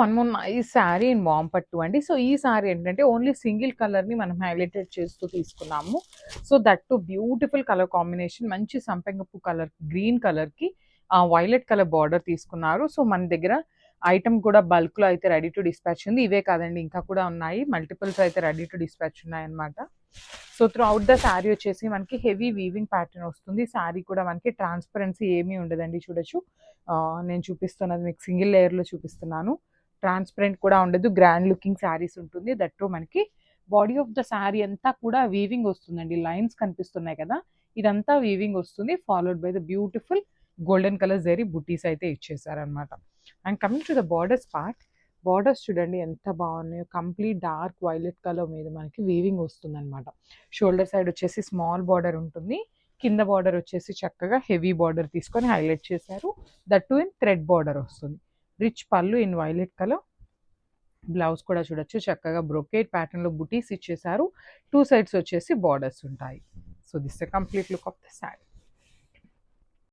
One more nice sari in warm పట్టు అండి. So ఈ శారీ ఏంటంటే ఓన్లీ సింగిల్ కలర్ని మనం హైలైటెడ్ చేస్తూ తీసుకున్నాము. So that to beautiful colour combination, మంచి సంపెంగపు కలర్, గ్రీన్ కలర్కి వైలెట్ కలర్ బార్డర్ తీసుకున్నారు. సో మన దగ్గర ఐటమ్ కూడా బల్క్లో అయితే రెడీ టు డిస్పాచ్ ఉంది. ఇవే కాదండి, ఇంకా కూడా ఉన్నాయి, మల్టిపుల్స్ అయితే రెడీ టు డిస్పాచ్ ఉన్నాయన్నమాట. So through out the sari వచ్చేసి మనకి హెవీ వీవింగ్ ప్యాటర్న్ వస్తుంది. శారీ కూడా మనకి ట్రాన్స్పరెన్సీ ఏమీ ఉండదండి. చూడొచ్చు, నేను చూపిస్తున్నది మీకు సింగిల్ లేయర్లో చూపిస్తున్నాను. ట్రాన్స్పరెంట్ కూడా ఉండదు, గ్రాండ్ లుకింగ్ శారీస్ ఉంటుంది. దట్టు మనకి బాడీ ఆఫ్ ద శారీ అంతా కూడా వీవింగ్ వస్తుందండి. లైన్స్ కనిపిస్తున్నాయి కదా, ఇదంతా వీవింగ్ వస్తుంది. Followed by the beautiful golden colour zari butis అయితే ఇచ్చేసారనమాట. And coming to the borders part, borders చూడండి ఎంత బాగున్నాయో. కంప్లీట్ డార్క్ వైలెట్ కలర్ మీద మనకి వీవింగ్ వస్తుంది అనమాట. షోల్డర్ సైడ్ వచ్చేసి స్మాల్ బార్డర్ ఉంటుంది, కింద బార్డర్ వచ్చేసి చక్కగా హెవీ బార్డర్ తీసుకొని హైలైట్ చేశారు. That to in thread border వస్తుంది. రిచ్ పళ్ళు ఇన్ వైలెట్ కలర్. బ్లౌజ్ కూడా చూడొచ్చు, చక్కగా బ్రొకేట్ ప్యాటర్న్లో బుటీస్ ఇచ్చేసారు. టూ సైడ్స్ వచ్చేసి బార్డర్స్ ఉంటాయి. So this the complete look of the sari.